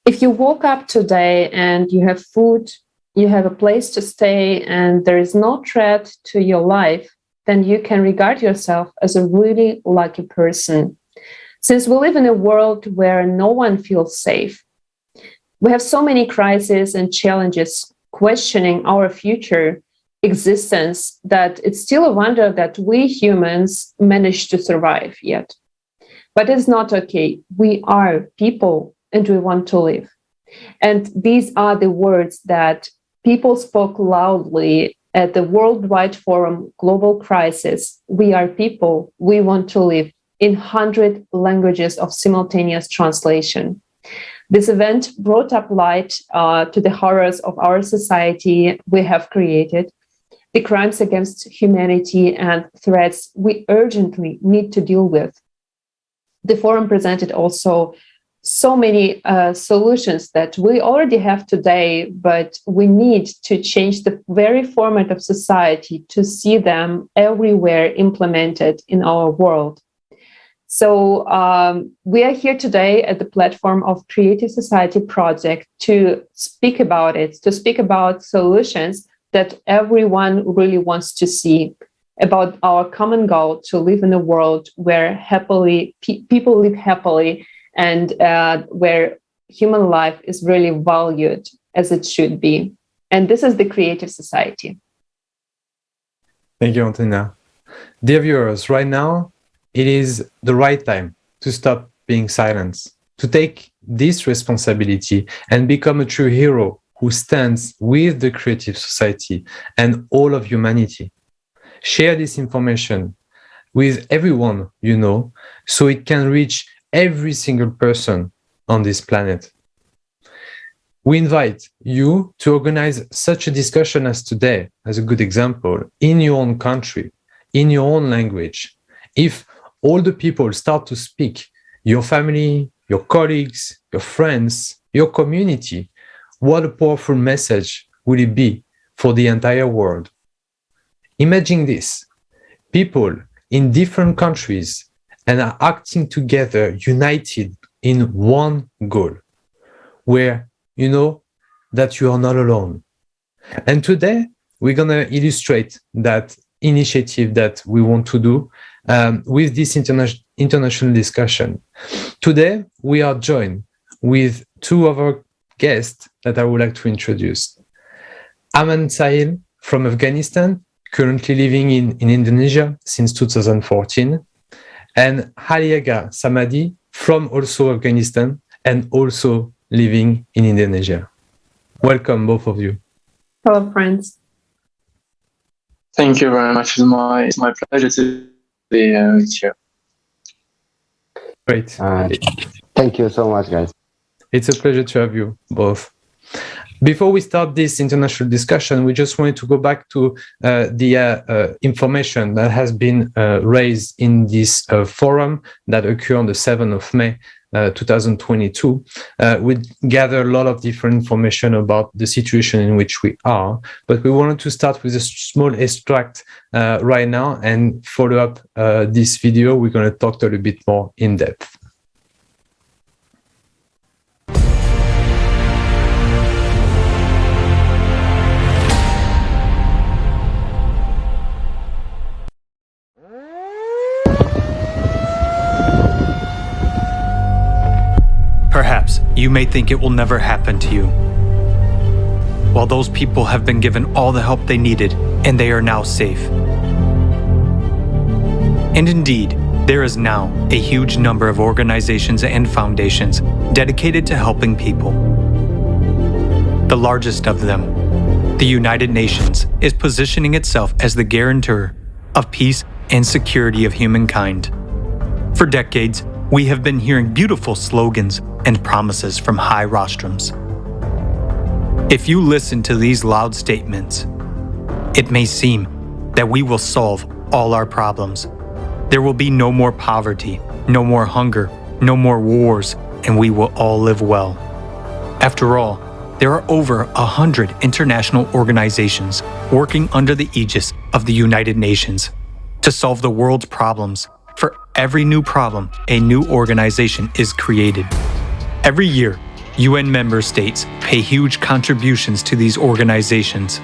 If you woke up today and you have food, you have a place to stay, and there is no threat to your life, then you can regard yourself as a really lucky person. Since we live in a world where no one feels safe, we have so many crises and challenges questioning our future existence that it's still a wonder that we humans managed to survive yet. But it's not okay. We are people and we want to live. And these are the words that people spoke loudly at the Worldwide Forum Global Crisis. We are people, we want to live, in 100 languages of simultaneous translation. This event brought up light to the horrors of our society we have created, the crimes against humanity and threats we urgently need to deal with. The forum presented also so many solutions that we already have today, but we need to change the very format of society to see them everywhere implemented in our world. So we are here today at the platform of Creative Society Project to speak about it, to speak about solutions that everyone really wants to see, about our common goal to live in a world where people live happily and where human life is really valued as it should be. And this is the Creative Society. Thank you, Antonia. Dear viewers, right now, it is the right time to stop being silent, to take this responsibility and become a true hero who stands with the Creative Society and all of humanity. Share this information with everyone you know so it can reach every single person on this planet. We invite you to organize such a discussion as today, as a good example, in your own country, in your own language. If all the people start to speak, your family, your colleagues, your friends, your community, what a powerful message will it be for the entire world. Imagine this, people in different countries and are acting together, united in one goal, where you know that you are not alone. And today, we're gonna illustrate that initiative that we want to do with this international discussion. Today, we are joined with two of our guests that I would like to introduce. Aman Sahil from Afghanistan, currently living in Indonesia since 2014, and Ali Agha Samadi from also Afghanistan and also living in Indonesia. Welcome, both of you. Hello, friends. Thank you very much. It's my pleasure to be with you. Great. Thank you so much, guys. It's a pleasure to have you both. Before we start this international discussion, we just wanted to go back to the information that has been raised in this forum that occurred on the 7th of May 2022. We gather a lot of different information about the situation in which we are, but we wanted to start with a small extract right now and follow up this video. We're going to talk a little bit more in depth. Perhaps you may think it will never happen to you. While those people have been given all the help they needed and they are now safe. And indeed, there is now a huge number of organizations and foundations dedicated to helping people. The largest of them, the United Nations, is positioning itself as the guarantor of peace and security of humankind. For decades, we have been hearing beautiful slogans and promises from high rostrums. If you listen to these loud statements, it may seem that we will solve all our problems. There will be no more poverty, no more hunger, no more wars, and we will all live well. After all, there are over 100 international organizations working under the aegis of the United Nations to solve the world's problems. For every new problem, a new organization is created. Every year, UN member states pay huge contributions to these organizations.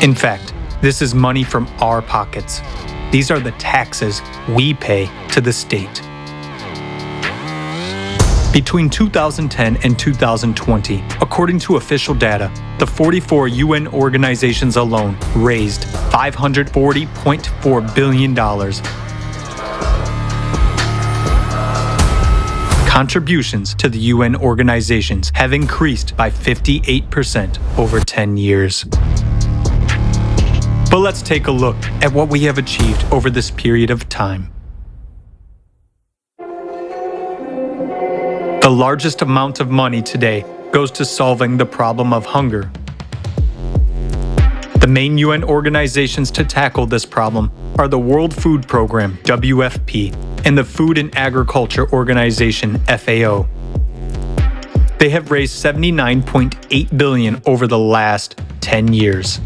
In fact, this is money from our pockets. These are the taxes we pay to the state. Between 2010 and 2020, according to official data, the 44 UN organizations alone raised $540.4 billion. Contributions to the UN organizations have increased by 58% over 10 years. But let's take a look at what we have achieved over this period of time. The largest amount of money today goes to solving the problem of hunger. The main UN organizations to tackle this problem are the World Food Program, WFP, and the Food and Agriculture Organization, FAO. They have raised $79.8 billion over the last 10 years.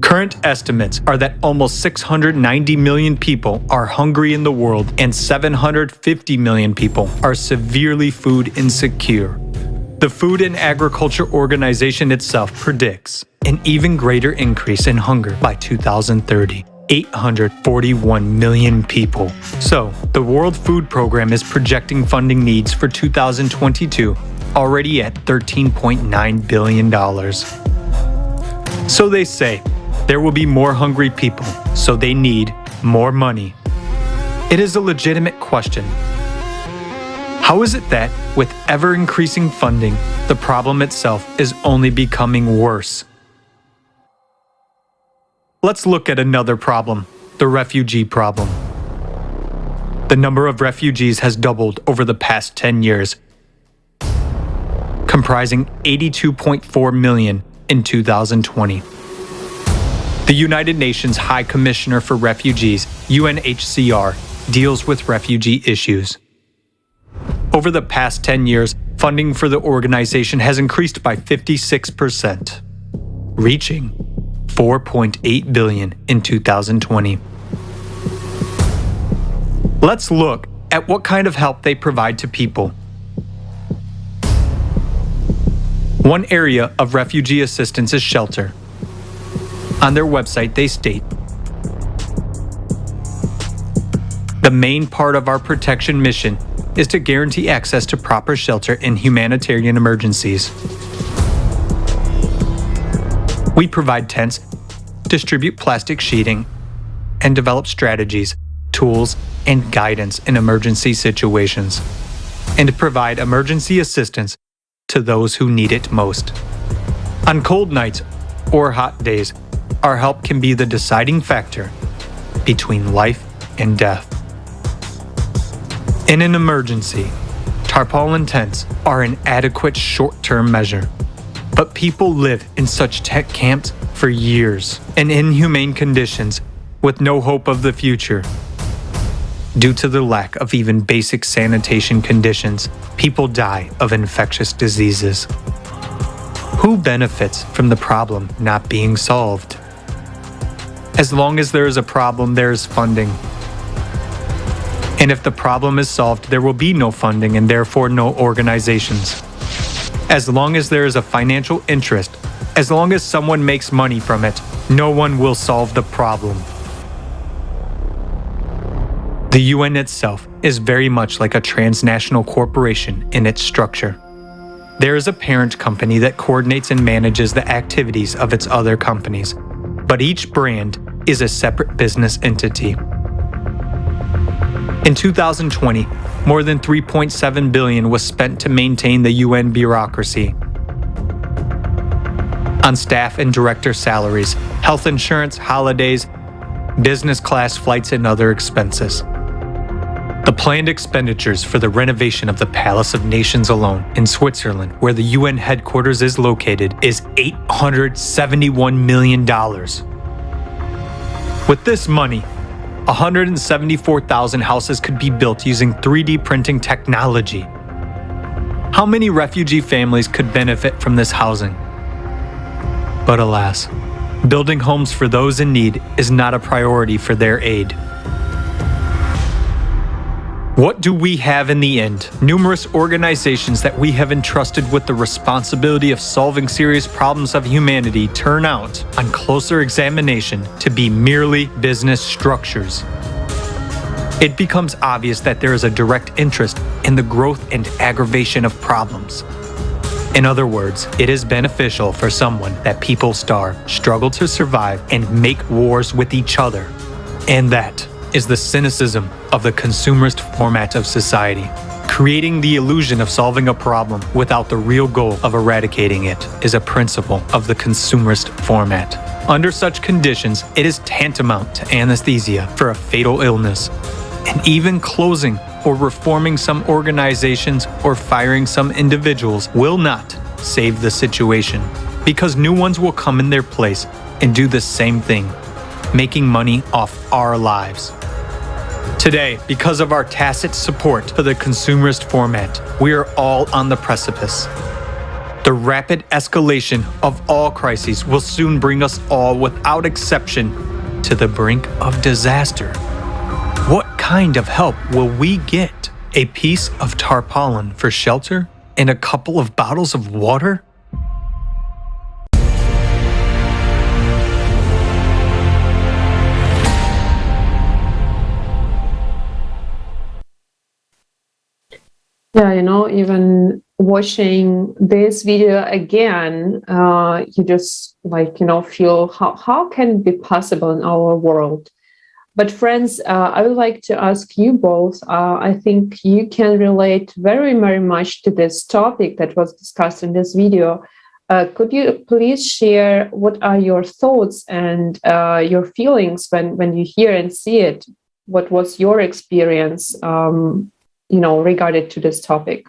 Current estimates are that almost 690 million people are hungry in the world and 750 million people are severely food insecure. The Food and Agriculture Organization itself predicts an even greater increase in hunger by 2030, 841 million people. So, the World Food Program is projecting funding needs for 2022 already at $13.9 billion. So they say, there will be more hungry people, so they need more money. It is a legitimate question. How is it that, with ever-increasing funding, the problem itself is only becoming worse? Let's look at another problem, the refugee problem. The number of refugees has doubled over the past 10 years, comprising 82.4 million in 2020. The United Nations High Commissioner for Refugees, UNHCR, deals with refugee issues. Over the past 10 years, funding for the organization has increased by 56%, reaching $4.8 billion in 2020. Let's look at what kind of help they provide to people. One area of refugee assistance is shelter. On their website, they state, "The main part of our protection mission is to guarantee access to proper shelter in humanitarian emergencies. We provide tents, distribute plastic sheeting, and develop strategies, tools, and guidance in emergency situations, and provide emergency assistance to those who need it most. On cold nights or hot days, our help can be the deciding factor between life and death. In an emergency, tarpaulin tents are an adequate short-term measure, but people live in such tent camps for years in inhumane conditions with no hope of the future. Due to the lack of even basic sanitation conditions, people die of infectious diseases. Who benefits from the problem not being solved? As long as there is a problem, there is funding. And if the problem is solved, there will be no funding and therefore no organizations. As long as there is a financial interest, as long as someone makes money from it, no one will solve the problem. The UN itself is very much like a transnational corporation in its structure. There is a parent company that coordinates and manages the activities of its other companies, but each brand is a separate business entity. In 2020, more than $3.7 billion was spent to maintain the UN bureaucracy on staff and director salaries, health insurance, holidays, business class flights, and other expenses. The planned expenditures for the renovation of the Palace of Nations alone in Switzerland, where the UN headquarters is located, is $871 million. With this money, 174,000 houses could be built using 3D printing technology. How many refugee families could benefit from this housing? But alas, building homes for those in need is not a priority for their aid. What do we have in the end? Numerous organizations that we have entrusted with the responsibility of solving serious problems of humanity turn out, on closer examination, to be merely business structures. It becomes obvious that there is a direct interest in the growth and aggravation of problems. In other words, it is beneficial for someone that people starve, struggle to survive, and make wars with each other. And that is the cynicism of the consumerist format of society. Creating the illusion of solving a problem without the real goal of eradicating it is a principle of the consumerist format. Under such conditions, it is tantamount to anesthesia for a fatal illness. And even closing or reforming some organizations or firing some individuals will not save the situation, because new ones will come in their place and do the same thing, making money off our lives. Today, because of our tacit support for the consumerist format, we are all on the precipice. The rapid escalation of all crises will soon bring us all, without exception, to the brink of disaster. What kind of help will we get? A piece of tarpaulin for shelter and a couple of bottles of water? Yeah, even watching this video again, you just feel how can it be possible in our world? But friends, I would like to ask you both, I think you can relate very, very much to this topic that was discussed in this video. Could you please share what are your thoughts and your feelings when you hear and see it? What was your experience, regarded to this topic?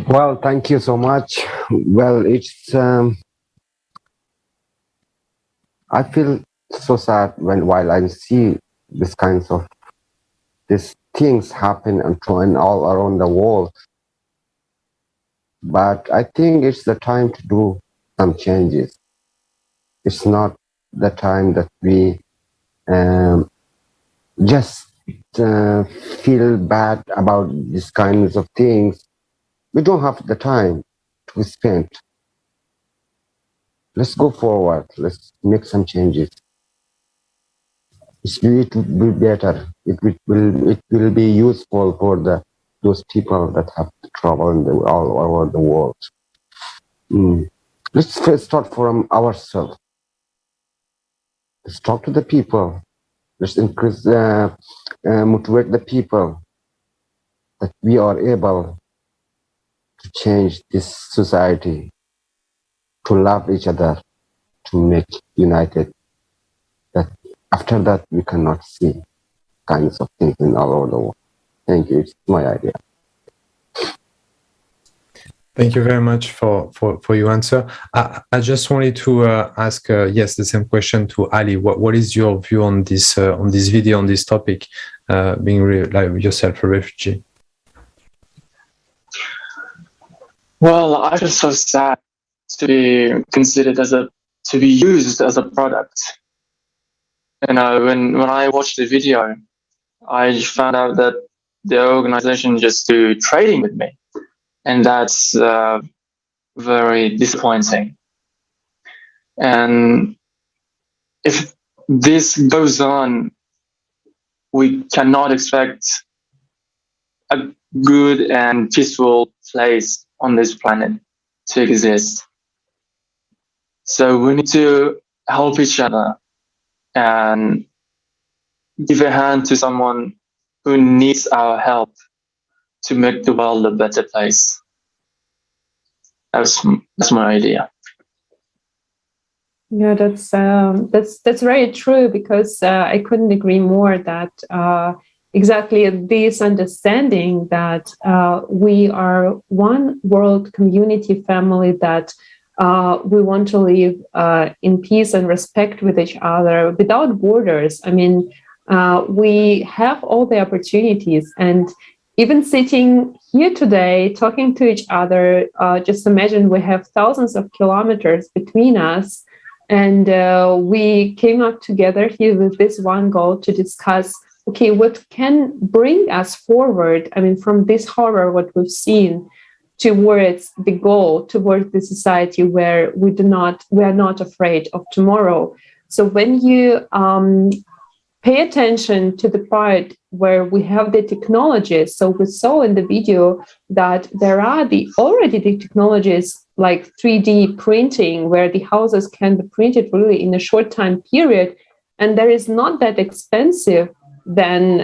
Well, thank you so much. Well, it's I feel so sad while I see these things happen and all around the world. But I think it's the time to do some changes. It's not the time that we just feel bad about these kinds of things. We don't have the time to spend. Let's go forward. Let's make some changes. It will be better. It will be useful for those people that have trouble all over the world. Let's first start from ourselves. Let's talk to the people. Let's increase, motivate the people that we are able to change this society, to love each other, to make united. That after that we cannot see kinds of things in all over the world. Thank you. It's my idea. Thank you very much for your answer. I just wanted to ask, the same question to Ali. What is your view on this video, on this topic, being yourself a refugee? Well, I feel so sad to be considered to be used as a product. When I watched the video, I found out that the organization just do trading with me, and that's very disappointing. And if this goes on, we cannot expect a good and peaceful place on this planet to exist. So we need to help each other and give a hand to someone who needs our help to make the world a better place. That's my idea. Yeah, that's very true, because I couldn't agree more that exactly this understanding that we are one world community family, that we want to live in peace and respect with each other without borders. I mean, we have all the opportunities, and even sitting here today, talking to each other, just imagine we have thousands of kilometers between us. And we came up together here with this one goal to discuss, okay, what can bring us forward? I mean, from this horror, what we've seen, towards the goal, towards the society where we are not afraid of tomorrow. So when you pay attention to the part where we have the technologies, so we saw in the video that there are already the technologies like 3D printing, where the houses can be printed really in a short time period, and there is not that expensive. Then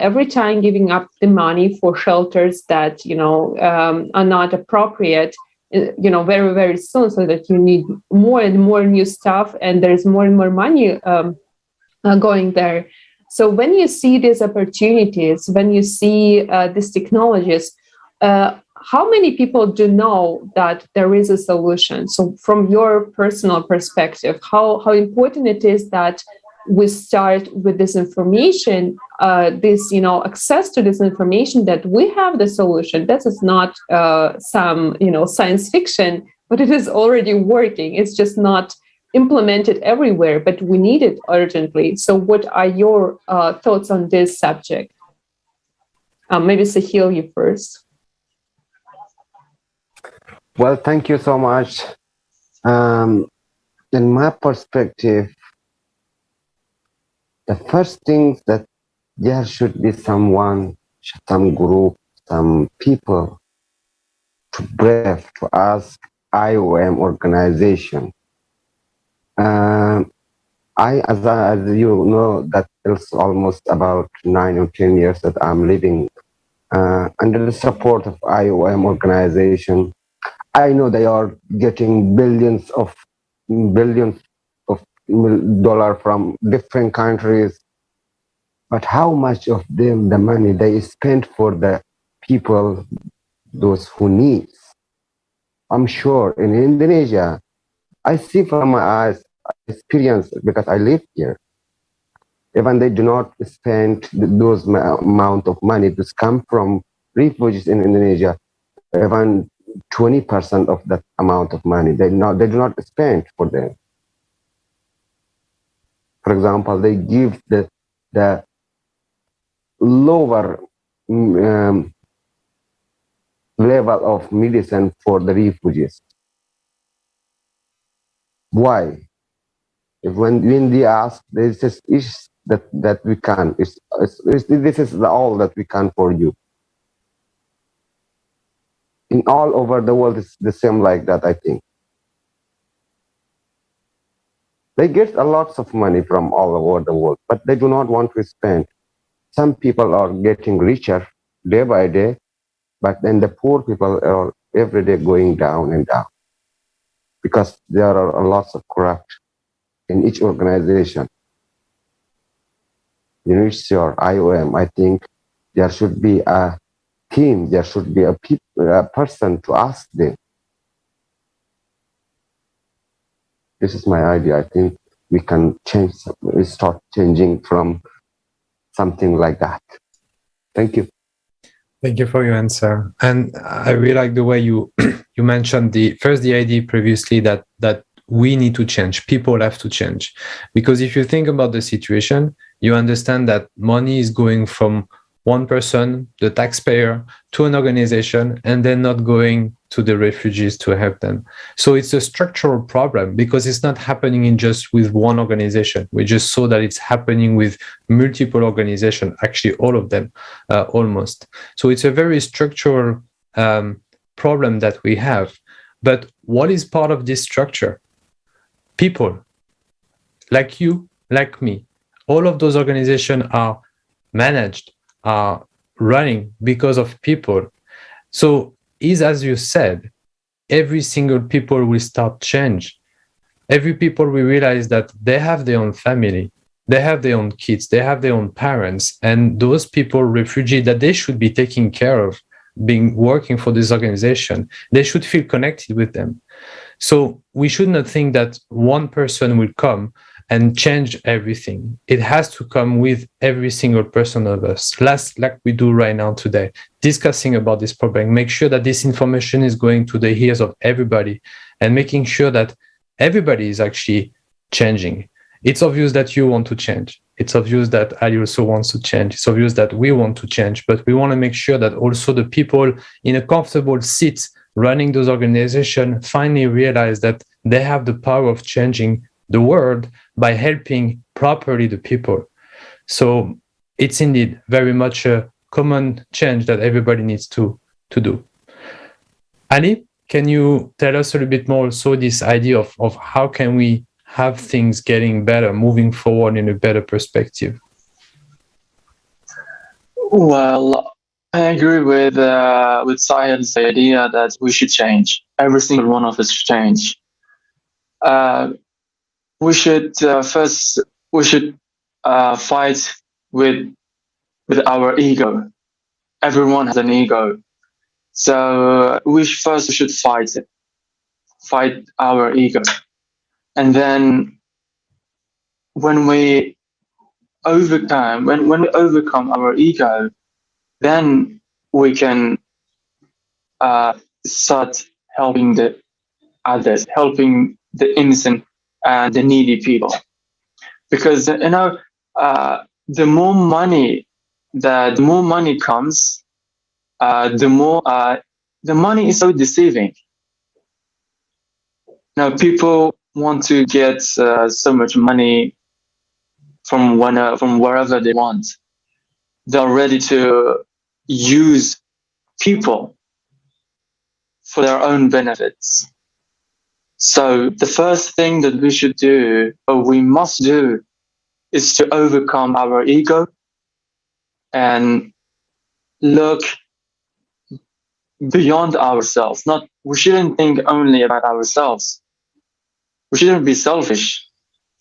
every time giving up the money for shelters that are not appropriate, very, very soon, so that you need more and more new stuff, and there's more and more money going there. So when you see these opportunities, when you see these technologies, how many people do know that there is a solution? So from your personal perspective, how important it is that we start with this information, access to this information, that we have the solution. This is not some, science fiction, but it is already working. It's just not implemented everywhere, but we need it urgently. So what are your thoughts on this subject? Maybe Sahil, you first. Well, thank you so much. In my perspective, the first thing that there should be someone, some group, some people to brave to ask IOM organization. As you know, that it's almost about 9 or 10 years that I'm living under the support of IOM organization. I know they are getting billions of dollars from different countries, but how much of them the money they spend for the people, those who need? I'm sure in Indonesia, I see from my eyes, I experience it because I live here. Even they do not spend those amount of money to come from refugees in Indonesia, even 20% of that amount of money they do not spend for them. For example, they give the lower level of medicine for the refugees. Why? If when they ask, this is that we can. This is all that we can for you. In all over the world, it's the same like that, I think. They get a lot of money from all over the world, but they do not want to spend. Some people are getting richer day by day, but then the poor people are every day going down and down because there are a lot of corrupt in each organization. UNHCR, IOM, I think there should be a team, there should be a person to ask them. This is my idea. I think we can start changing from something like that. Thank you. Thank you for your answer. And I really like the way you mentioned the idea previously that we need to change. People have to change. Because if you think about the situation, you understand that money is going from one person, the taxpayer, to an organization, and then not going to the refugees to help them. So it's a structural problem because it's not happening with one organization. We just saw that it's happening with multiple organizations, actually all of them, almost. So it's a very structural problem that we have. But what is part of this structure? People, like you, like me. All of those organizations are managed, are running because of people. So as you said, every single people will start change. Every people will realize that they have their own family, they have their own kids, they have their own parents, and those people, refugees, that they should be taking care of, working for this organization, they should feel connected with them. So we should not think that one person will come and change everything. It has to come with every single person of us, like we do right now today, discussing about this problem, make sure that this information is going to the ears of everybody and making sure that everybody is actually changing. It's obvious that you want to change. It's obvious that Ali also wants to change. It's obvious that we want to change, but we want to make sure that also the people in a comfortable seat running those organizations finally realize that they have the power of changing the world by helping properly the people. So it's indeed very much a common change that everybody needs to do. Ali, can you tell us a little bit more also this idea of how can we have things getting better, moving forward in a better perspective? Well, I agree with Sahil's idea that we should change. Every single one of us should change. We should fight with our ego. Everyone has an ego, so we first should fight our ego, and then when we overcome our ego, then we can start helping the others, helping the innocent and the needy people. Because the more money comes, the money is so deceiving. People want to get so much money from wherever they want. They're ready to use people for their own benefits. So the first thing that we should do, or we must do, is to overcome our ego and look beyond ourselves. We shouldn't think only about ourselves. We shouldn't be selfish.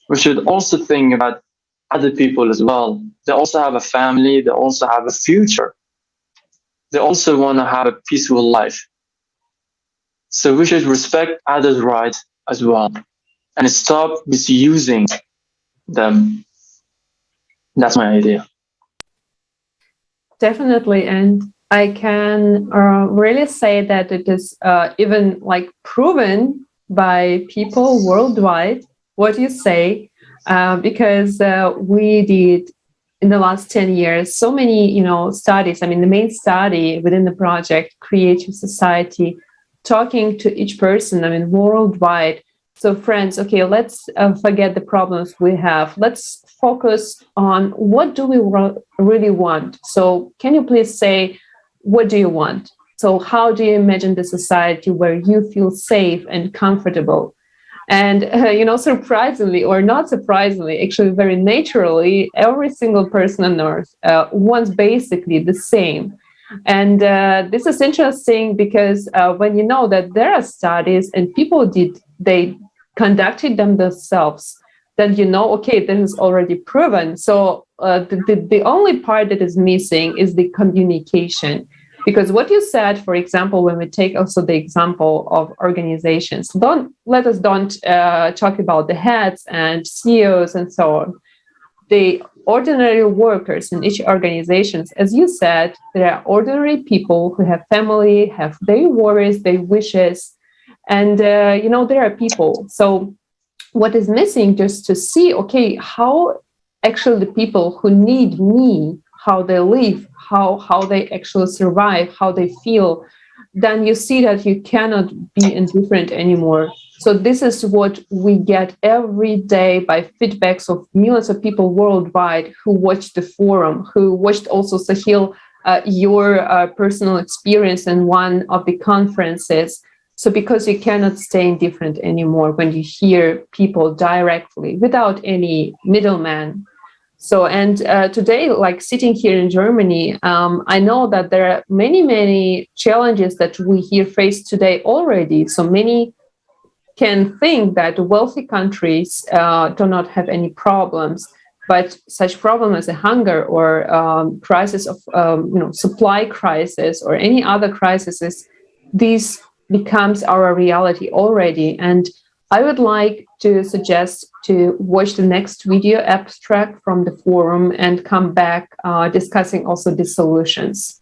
We should also think about other people as well. They also have a family. They also have a future. They also want to have a peaceful life. So we should respect others' rights as well and stop misusing them. That's my idea. Definitely. And I can really say that it is even like proven by people worldwide what you say, because we did in the last 10 years so many studies. I mean, the main study within the project, Creative Society, talking to each person, I mean, worldwide. So friends, okay, let's forget the problems we have. Let's focus on what do we really want. So can you please say, what do you want? So how do you imagine the society where you feel safe and comfortable? And, surprisingly or not surprisingly, actually very naturally, every single person on earth wants basically the same. And this is interesting because when you know that there are studies and people they conducted them themselves, then okay, this is already proven. So the only part that is missing is the communication. Because what you said, for example, when we take also the example of organizations, don't talk about the heads and CEOs and so on. The ordinary workers in each organizations, as you said, there are ordinary people who have family, have their worries, their wishes, and there are people. So what is missing, just to see, okay, how actually the people who need me, how they live, how they actually survive, how they feel, then you see that you cannot be indifferent anymore. So this is what we get every day by feedbacks of millions of people worldwide who watched the forum, who watched also, Sahil, your personal experience in one of the conferences. So because you cannot stay indifferent anymore when you hear people directly without any middleman. So, and today, like sitting here in Germany, I know that there are many, many challenges that we here face today already. So many can think that wealthy countries do not have any problems, but such problem as a hunger or crisis of supply crisis or any other crises, these becomes our reality already. And I would like to suggest to watch the next video abstract from the forum and come back discussing also the solutions.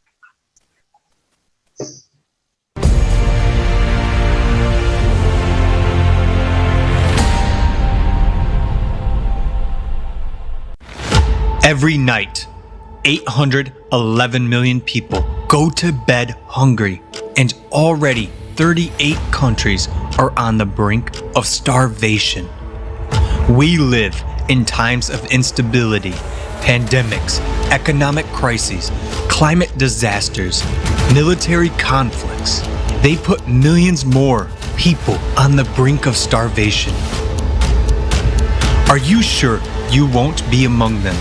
Every night, 811 million people go to bed hungry, and already 38 countries are on the brink of starvation. We live in times of instability, pandemics, economic crises, climate disasters, military conflicts. They put millions more people on the brink of starvation. Are you sure you won't be among them?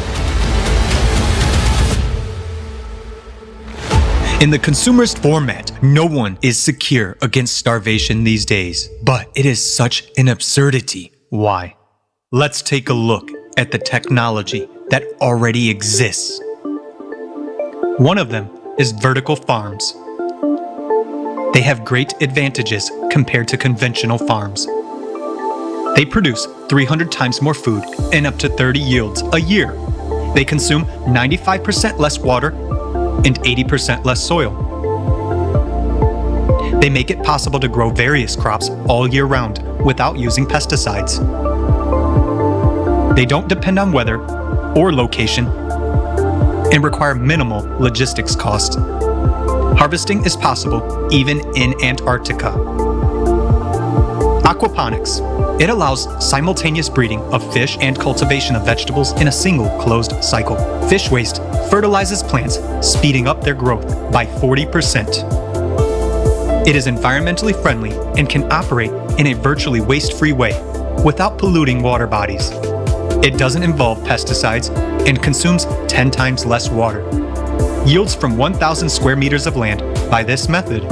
In the consumerist format, no one is secure against starvation these days. But it is such an absurdity. Why? Let's take a look at the technology that already exists. One of them is vertical farms. They have great advantages compared to conventional farms. They produce 300 times more food and up to 30 yields a year. They consume 95% less water and 80% less soil. They make it possible to grow various crops all year round without using pesticides. They don't depend on weather or location and require minimal logistics cost. Harvesting is possible even in Antarctica. Aquaponics. It allows simultaneous breeding of fish and cultivation of vegetables in a single closed cycle. Fish waste fertilizes plants, speeding up their growth by 40%. It is environmentally friendly and can operate in a virtually waste-free way without polluting water bodies. It doesn't involve pesticides and consumes 10 times less water. Yields from 1,000 square meters of land by this method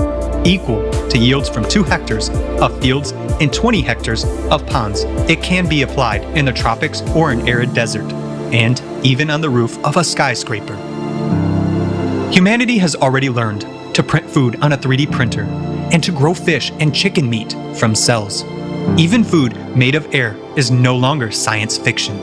equal to yields from 2 hectares of fields and 20 hectares of ponds. It can be applied in the tropics or an arid desert, and even on the roof of a skyscraper. Humanity has already learned to print food on a 3D printer and to grow fish and chicken meat from cells. Even food made of air is no longer science fiction.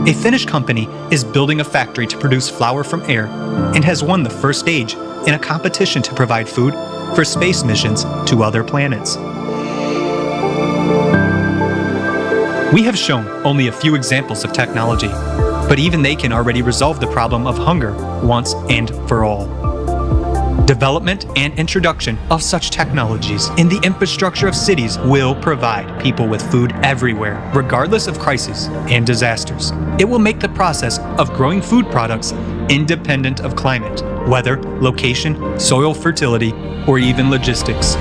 A Finnish company is building a factory to produce flour from air and has won the first stage in a competition to provide food for space missions to other planets. We have shown only a few examples of technology, but even they can already resolve the problem of hunger once and for all. Development and introduction of such technologies in the infrastructure of cities will provide people with food everywhere, regardless of crises and disasters. It will make the process of growing food products independent of climate, weather, location, soil fertility, or even logistics.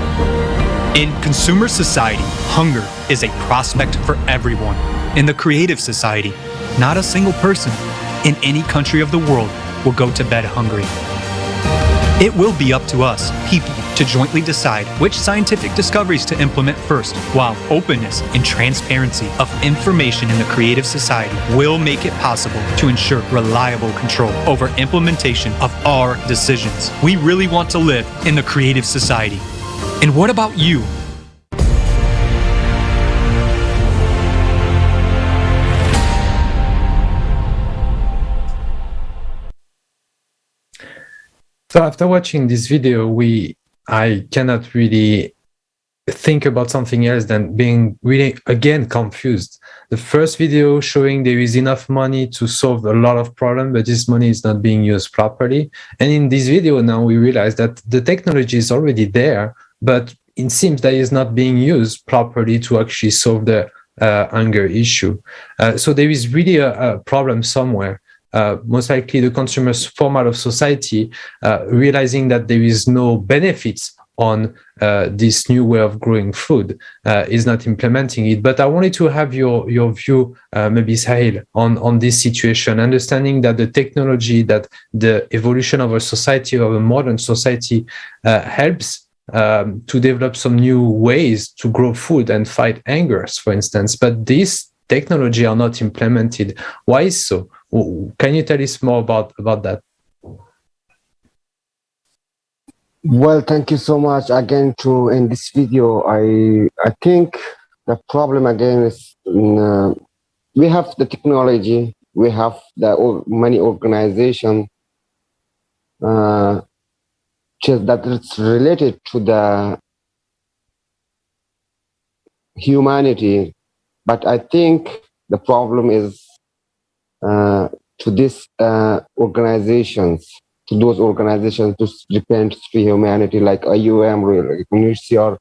In consumer society, hunger is a prospect for everyone. In the creative society, not a single person in any country of the world will go to bed hungry. It will be up to us, people, to jointly decide which scientific discoveries to implement first, while openness and transparency of information in the creative society will make it possible to ensure reliable control over implementation of our decisions. We really want to live in the creative society. And what about you? So after watching this video, I cannot really think about something else than being really, again, confused. The first video showing there is enough money to solve a lot of problems, but this money is not being used properly. And in this video now, we realize that the technology is already there, but it seems that it's not being used properly to actually solve the hunger issue. So there is really a problem somewhere. Most likely the consumer's format of society, realizing that there is no benefits on this new way of growing food, is not implementing it. But I wanted to have your view, maybe Sahil, on this situation, understanding that the technology, that the evolution of a society, of a modern society, helps to develop some new ways to grow food and fight hungers, for instance. But these technology are not implemented. Why is so? Can you tell us more about that? Well, thank you so much again. In this video, I think The problem again is we have the technology, we have many organizations that it's related to the humanity, but I think the problem is to these organizations, to those organizations to repent to humanity, like IUM, like UNHCR.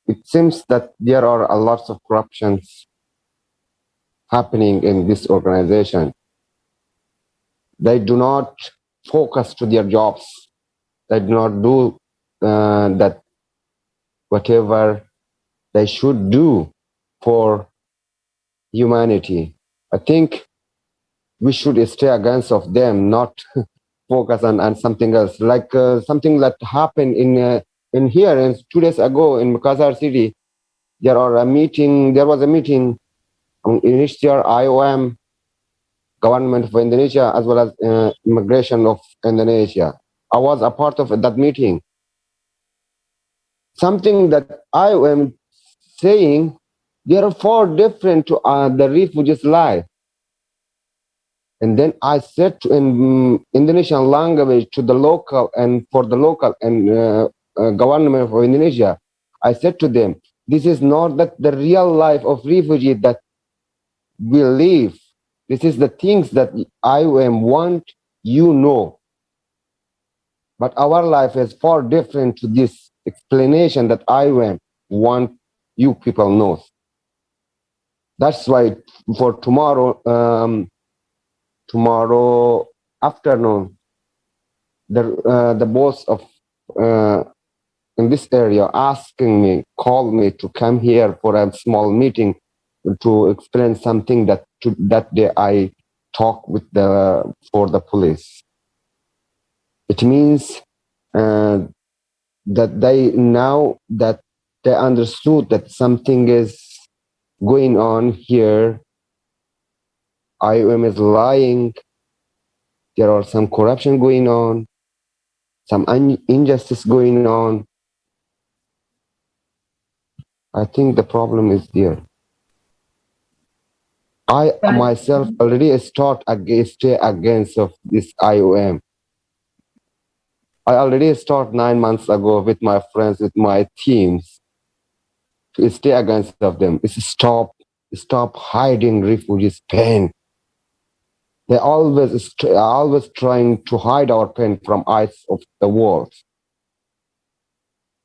It seems that there are a lot of corruptions happening in this organization. They do not focus to their jobs. They do not do that whatever they should do for humanity. I think we should stay against of them, not focus on something else. Like something that happened in here, and 2 days ago in Makassar city, there was a meeting on UNHCR, IOM, government of Indonesia, as well as immigration of Indonesia. I was a part of that meeting. Something that I am saying, they are far different to the refugees' life. And then I said in Indonesian language to the local and for the local and government of Indonesia, I said to them, this is not the real life of refugee that we live. This is the things that I want you know. But our life is far different to this explanation that I want you people know. That's why for tomorrow afternoon, the boss of in this area called me to come here for a small meeting to explain something that day I talked with for the police. It means that they understood that something is going on here. IOM is lying. There are some corruption going on, some injustice going on. I think the problem is there. I myself already stay against of this IOM. I already started 9 months ago with my friends, with my teams, to stay against of them. It's stop hiding refugees' pain. They're always trying to hide our pain from eyes of the world.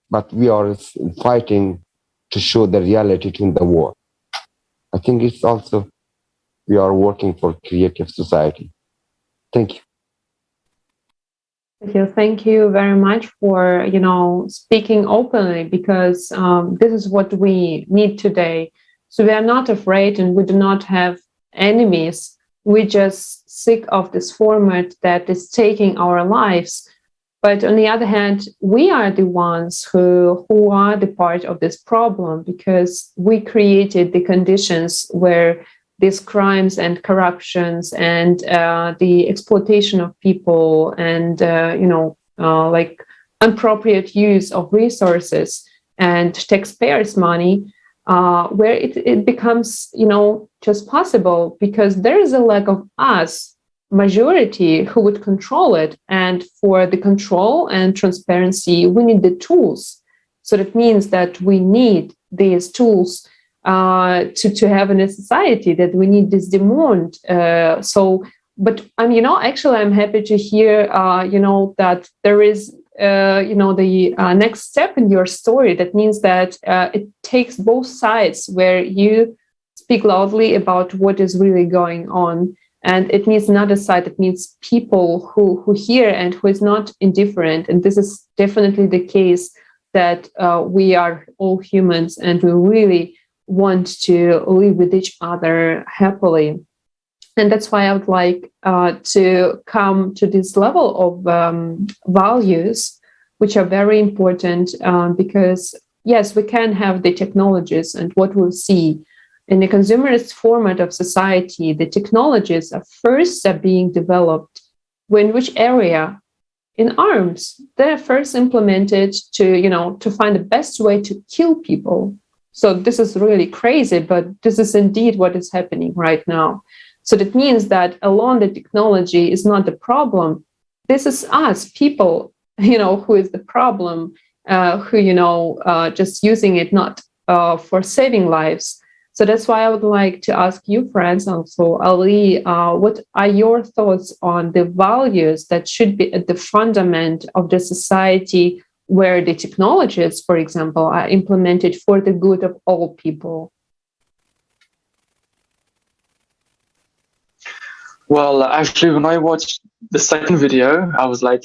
But we are fighting to show the reality in the world. I think it's also we are working for creative society. Thank you. Thank you very much for speaking openly, because this is what we need today. So we are not afraid and we do not have enemies. We just sick of this format that is taking our lives. But on the other hand, we are the ones who are the part of this problem, because we created the conditions where these crimes and corruptions and the exploitation of people and like inappropriate use of resources and taxpayers' money, where it becomes just possible, because there is a lack of us majority who would control it. And for the control and transparency, we need the tools. So that means that we need these tools to have in a society, that we need this demand. But actually, I'm happy to hear, that there is, the next step in your story. That means that it takes both sides, where you speak loudly about what is really going on. And it means another side. It means people who hear and who is not indifferent. And this is definitely the case, that we are all humans and we really want to live with each other happily. And that's why I would like to come to this level of values, which are very important, because, yes, we can have the technologies, and what we'll see in the consumerist format of society, the technologies are first being developed. In which area? In arms. They're first implemented to find the best way to kill people. So this is really crazy, but this is indeed what is happening right now. So that means that alone the technology is not the problem. This is us, people, who is the problem, who, just using it not for saving lives. So that's why I would like to ask you, friends, also, Ali, what are your thoughts on the values that should be at the fundament of the society where the technologies, for example, are implemented for the good of all people? Well, actually, when I watched the second video, I was like,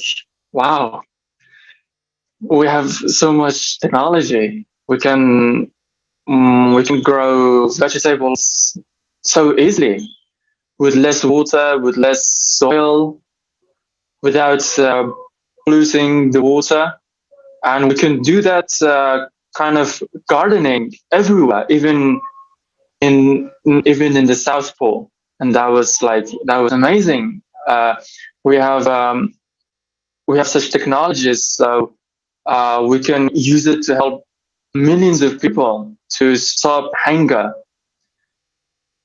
wow, we have so much technology. We can grow vegetables so easily with less water, with less soil, without polluting the water. And we can do that kind of gardening everywhere, even in the South Pole. And that was amazing. We have such technologies, so we can use it to help millions of people to stop hunger.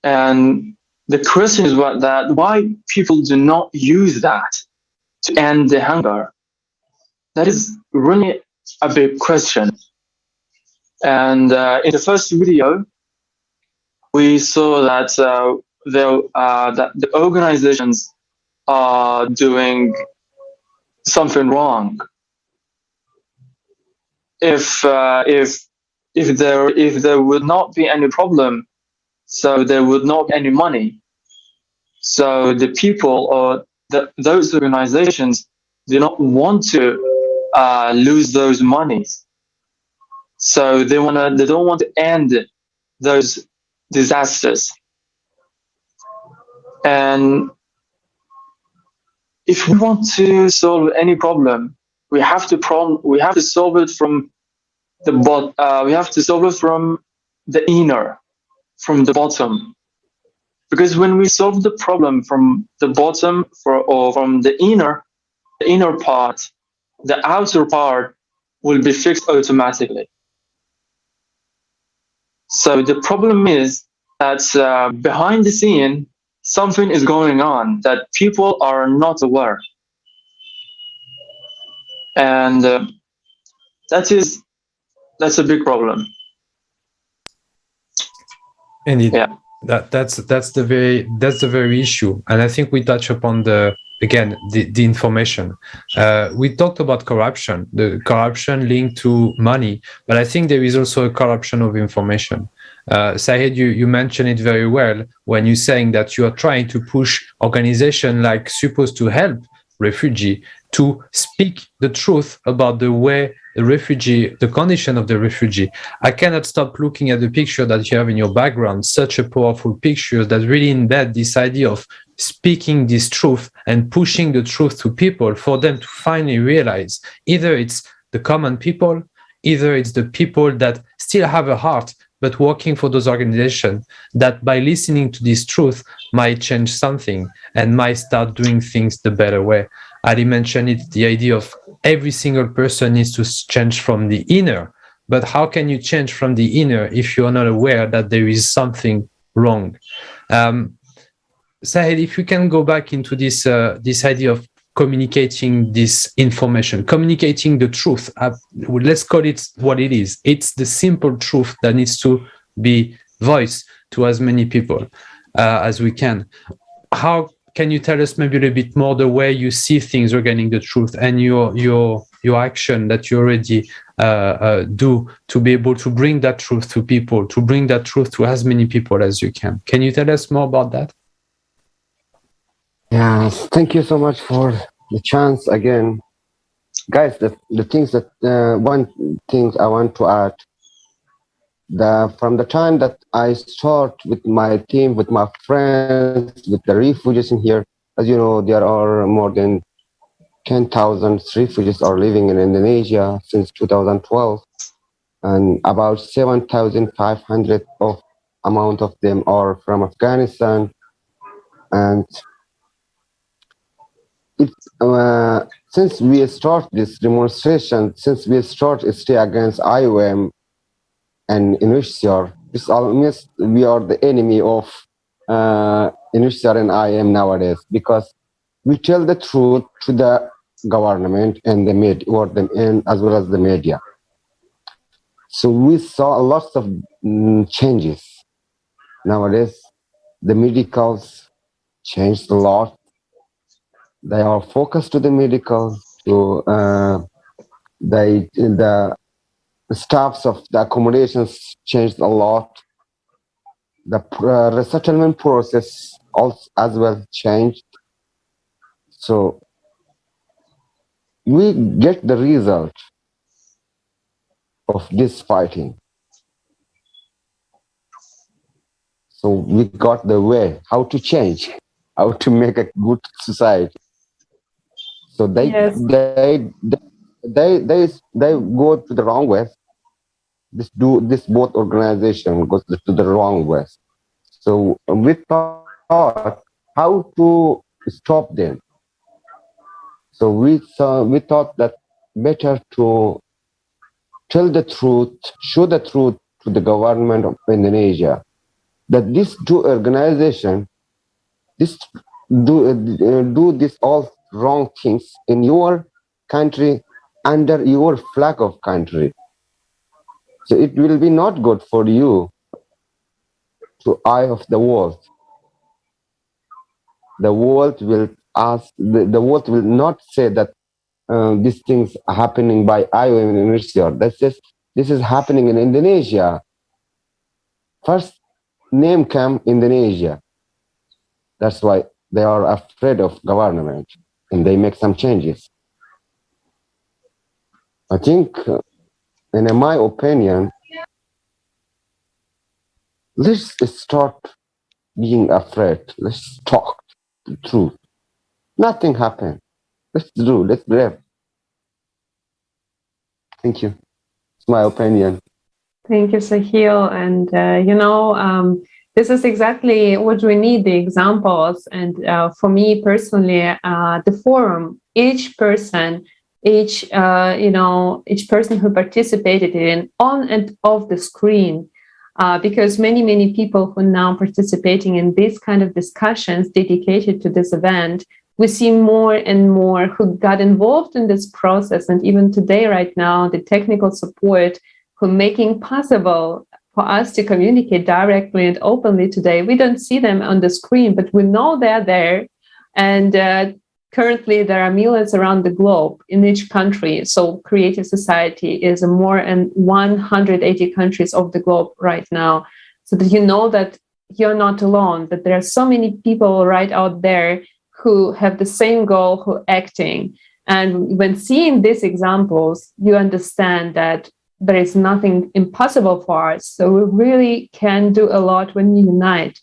And the question is why people do not use that to end the hunger. That is really a big question. And in the first video, we saw that the organizations are doing something wrong. If there would not be any problem, so there would not be any money. So the people or those organizations do not want to lose those monies. So they don't want to end those disasters. And if we want to solve any problem, we have to solve it from we have to solve it from the inner, from the bottom. Because when we solve the problem from the bottom or from the inner part, the outer part will be fixed automatically. So the problem is that behind the scene, something is going on that people are not aware. And that's a big problem. Indeed. Yeah. That's the very issue. And I think we touch upon the information. We talked about corruption, the corruption linked to money, but I think there is also a corruption of information. Sahid, you mentioned it very well when you're saying that you are trying to push organizations like supposed to help refugee to speak the truth about the way the condition of the refugee. I cannot stop looking at the picture that you have in your background, such a powerful picture that really embed this idea of speaking this truth and pushing the truth to people for them to finally realize either it's the common people, either it's the people that still have a heart but working for those organizations, that by listening to this truth might change something and might start doing things the better way. Ali mentioned it, the idea of every single person needs to change from the inner. But how can you change from the inner if you're not aware that there is something wrong? Sahid, if you can go back into this idea of communicating this information, communicating the truth, let's call it what it is. It's the simple truth that needs to be voiced to as many people as we can. How can you tell us maybe a little bit more the way you see things regarding the truth and your action that you already do to be able to bring that truth to people, to bring that truth to as many people as you can? Can you tell us more about that? Yes, thank you so much for the chance again. Guys, the things that, one thing I want to add, from the time that I start with my team, with my friends, with the refugees in here, as you know, there are more than 10,000 refugees are living in Indonesia since 2012, and about 7,500 amount of them are from Afghanistan. And since we start this demonstration, since we start Stay Against IOM, and Indonesia. This almost we are the enemy of Indonesia and I am nowadays, because we tell the truth to the government and the media, and as well as the media. So we saw lots of changes nowadays. The medicals changed a lot. They are focused to the medical, to the staffs of the accommodations changed a lot. The resettlement process also as well changed. So we get the result of this fighting. So we got the way how to change, how to make a good society. So they go to the wrong way. This both organization goes to the wrong way. So we thought how to stop them. So we thought that better to tell the truth, show the truth to the government of Indonesia, that these two organizations do this all wrong things in your country under your flag of country. So it will be not good for you to eye of the world. The world will ask. The world will not say that these things are happening by Iowa in Indonesia. This is happening in Indonesia. First name came Indonesia. That's why they are afraid of government and they make some changes. I think, in my opinion, let's start being afraid. Let's talk the truth. Nothing happened. Let's brave. Thank you. It's my opinion. Thank you, Sahil. And, this is exactly what we need, the examples. And for me personally, the forum, each person who participated in on and off the screen, because many people who are now participating in these kind of discussions dedicated to this event, we see more and more who got involved in this process. And even today, right now, the technical support who making possible for us to communicate directly and openly today. We don't see them on the screen, but we know they're there. And currently, there are millions around the globe in each country. So Creative Society is in more than 180 countries of the globe right now. So that you know that you're not alone, that there are so many people right out there who have the same goal, who are acting. And when seeing these examples, you understand that there is nothing impossible for us. So we really can do a lot when we unite.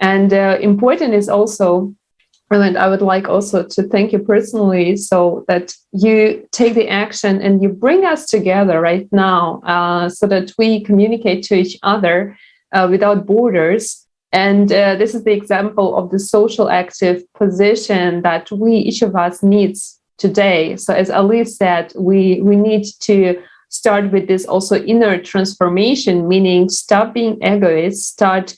And important is also, and I would like also to thank you personally, so that you take the action and you bring us together right now, so that we communicate to each other without borders. And this is the example of the social active position that each of us needs today. So as Ali said, we need to start with this also inner transformation, meaning stop being egoist, start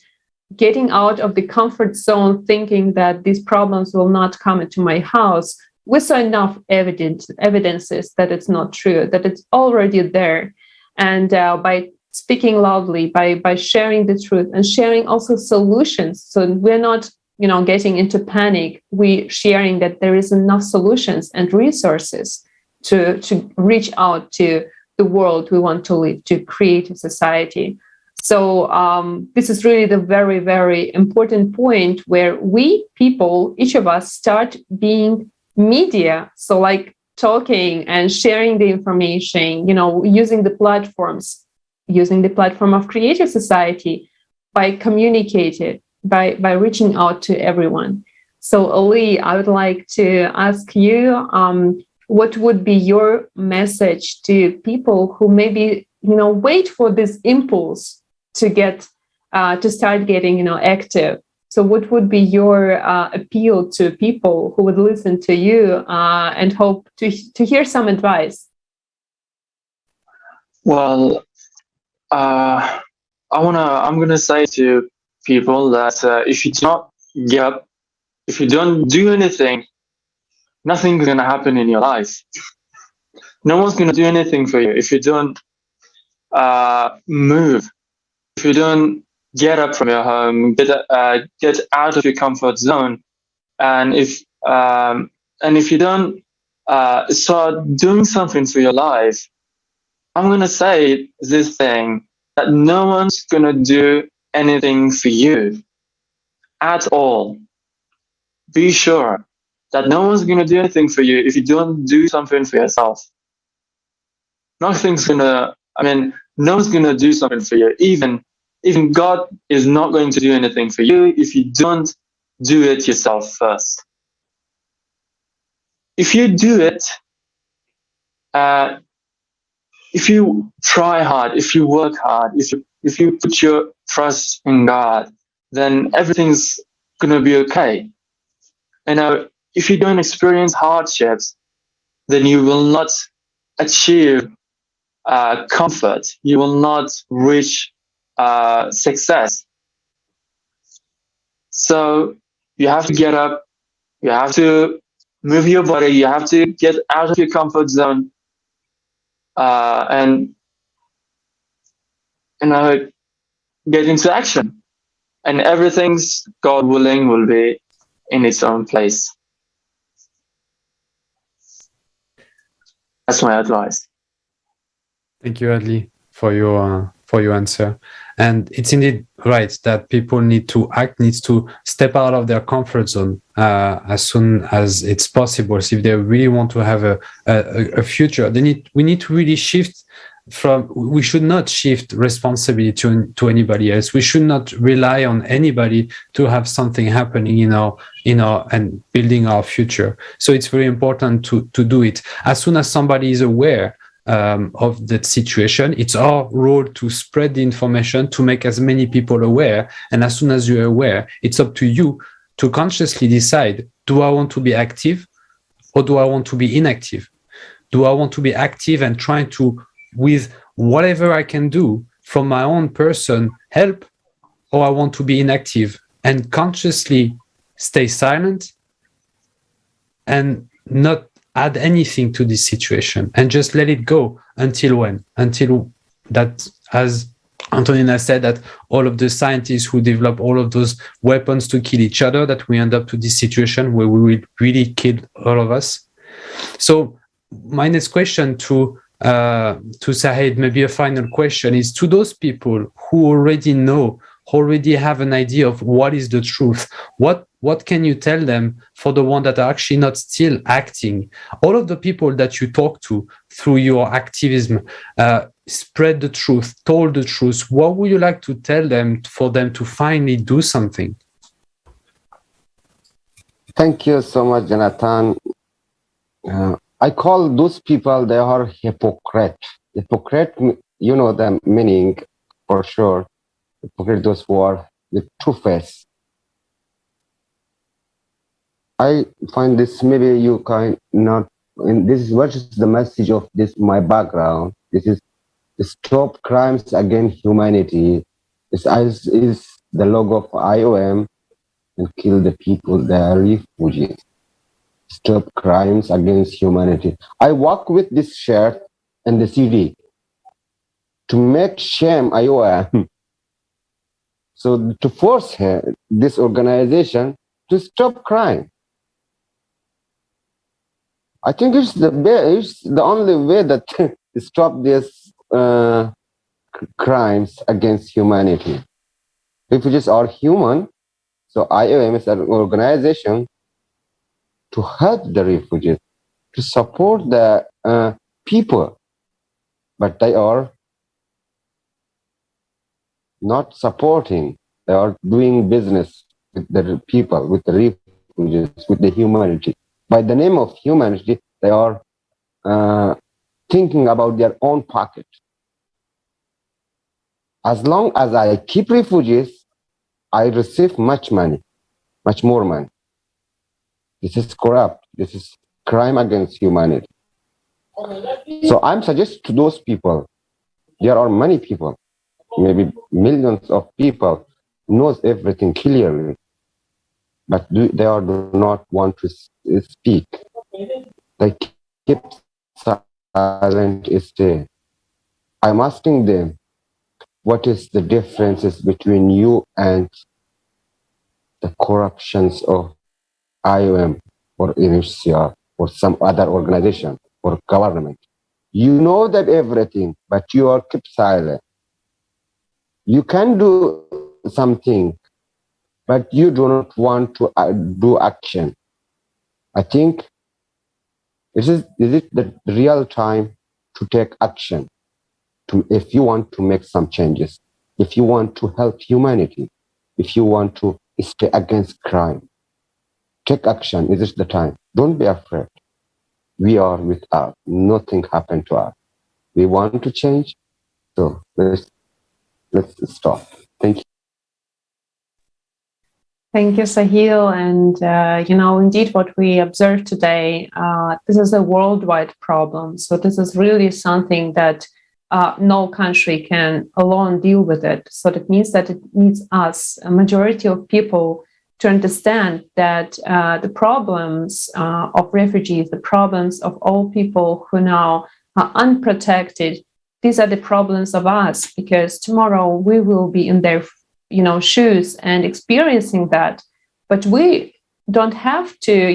getting out of the comfort zone, thinking that these problems will not come into my house. We saw enough evidences that it's not true, that it's already there. And by speaking loudly, by sharing the truth and sharing also solutions, so we're not getting into panic, we sharing that there is enough solutions and resources to reach out to the world we want to live, to create a society. So this is really the very, very important point where we people, each of us, start being media. So like talking and sharing the information, using the platforms, using the platform of Creative Society by communicating, by reaching out to everyone. So Ali, I would like to ask you, what would be your message to people who maybe, wait for this impulse to start getting, active? So what would be your appeal to people who would listen to you and hope to hear some advice? Well, I'm gonna say to people that if you do not get up, if you don't do anything, nothing's gonna happen in your life. No one's gonna do anything for you if you don't move. If you don't get up from your home, get out of your comfort zone, and if you don't start doing something for your life, I'm gonna say this thing that no one's gonna do anything for you at all. Be sure that no one's gonna do anything for you if you don't do something for yourself. Nothing's gonna. I mean, no one's gonna do something for you. Even God is not going to do anything for you if you don't do it yourself first. If you do it, if you try hard, if you work hard, if you put your trust in God, then everything's gonna be okay. If you don't experience hardships, then you will not achieve comfort. You will not reach success. So you have to get up. You have to move your body. You have to get out of your comfort zone, and get into action. And everything's, God willing, will be in its own place. That's my advice. Thank you, Adli, for your answer. And it's indeed right that people need to step out of their comfort zone as soon as it's possible. So if they really want to have a future, we need to really shift we should not shift responsibility to anybody else. We should not rely on anybody to have something happening and building our future. So it's very important to do it. As soon as somebody is aware of that situation, it's our role to spread the information, to make as many people aware. And as soon as you're aware, it's up to you to consciously decide, do I want to be active or do I want to be inactive? Do I want to be active and trying to, with whatever I can do from my own person, help, or I want to be inactive and consciously stay silent and not add anything to this situation and just let it go until when? Until that, as Antonina said, that all of the scientists who develop all of those weapons to kill each other, that we end up to this situation where we will really kill all of us. So my next question to Sahid, maybe a final question, is to those people who already have an idea of what is the truth. What can you tell them for the ones that are actually not still acting? All of the people that you talk to through your activism, spread the truth, told the truth. What would you like to tell them for them to finally do something? Thank you so much, Jonathan. I call those people, they are hypocrite. Hypocrite, you know the meaning for sure. Hypocrite, those who are with two face. I find this, maybe you can not, and this is what is the message of this, my background. This is stop crimes against humanity. This is the logo of IOM, and kill the people, the refugees. Stop crimes against humanity. I walk with this shirt and the CD to make shame IOM. So to force this organization to stop crime. I think it's the only way that to stop these crimes against humanity. Refugees are human, so IOM is an organization to help the refugees, to support the people, but they are not supporting. They are doing business with the people, with the refugees, with the humanity. By the name of humanity, they are thinking about their own pocket. As long as I keep refugees, I receive much money, much more money. This is corrupt. This is crime against humanity. So I'm suggesting to those people, there are many people, maybe millions of people knows everything clearly, but do not want to speak. They keep silent instead. I'm asking them, what is the differences between you and the corruptions of IOM or UNHCR or some other organization or government? You know that everything, but you are keep silent. You can do something, but you do not want to do action. I think is it the real time to take action? If you want to make some changes, if you want to help humanity, if you want to stay against crime, take action. Is it the time? Don't be afraid. We are with us. Nothing happened to us. We want to change. So let's stop. Thank you. Thank you, Sahil. And, indeed, what we observed today, this is a worldwide problem. So this is really something that no country can alone deal with it. So that means that it needs us, a majority of people, to understand that the problems of refugees, the problems of all people who now are unprotected, these are the problems of us, because tomorrow we will be in their shoes and experiencing that. But we don't have to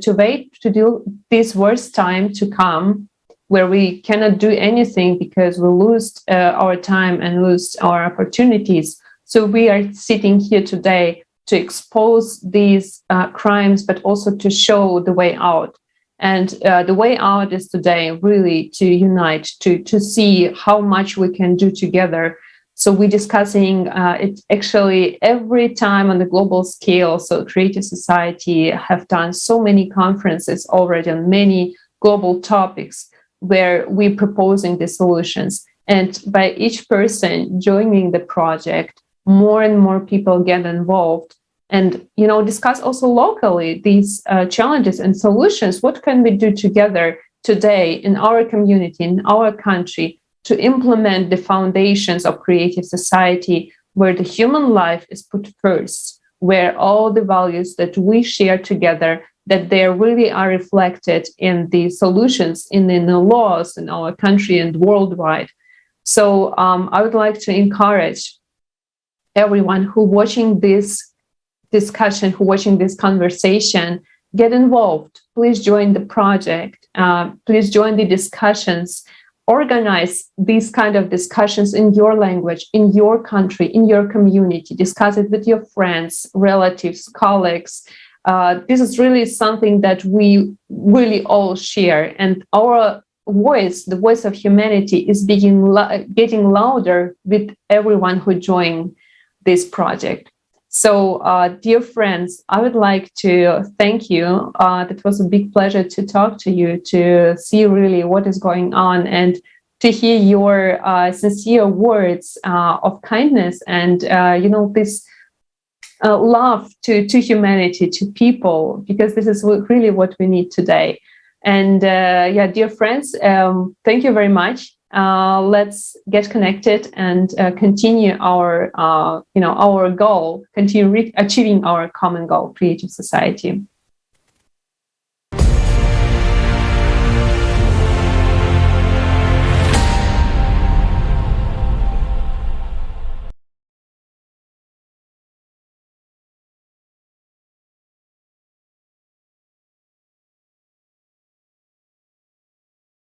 wait to do this worst time to come, where we cannot do anything because we lose our time and lose our opportunities. So we are sitting here today to expose these crimes, but also to show the way out. And the way out is today really to unite, to see how much we can do together. So we're discussing it actually every time on the global scale. So Creative Society have done so many conferences already on many global topics where we're proposing the solutions. And by each person joining the project, more and more people get involved and, discuss also locally these challenges and solutions. What can we do together today in our community, in our country, to implement the foundations of Creative Society, where the human life is put first, where all the values that we share together, that they really are reflected in the solutions, in the laws in our country and worldwide. So I would like to encourage everyone who watching this discussion, who watching this conversation, get involved. Please join the project. Please join the discussions. Organize these kind of discussions in your language, in your country, in your community. Discuss it with your friends, relatives, colleagues. This is really something that we really all share. And our voice, the voice of humanity, is getting louder with everyone who joined this project. So, dear friends, I would like to thank you. It was a big pleasure to talk to you, to see really what is going on, and to hear your sincere words of kindness and, this love to humanity, to people, because this is really what we need today. And dear friends, thank you very much. Let's get connected and continue our goal, continue achieving our common goal, Creative Society.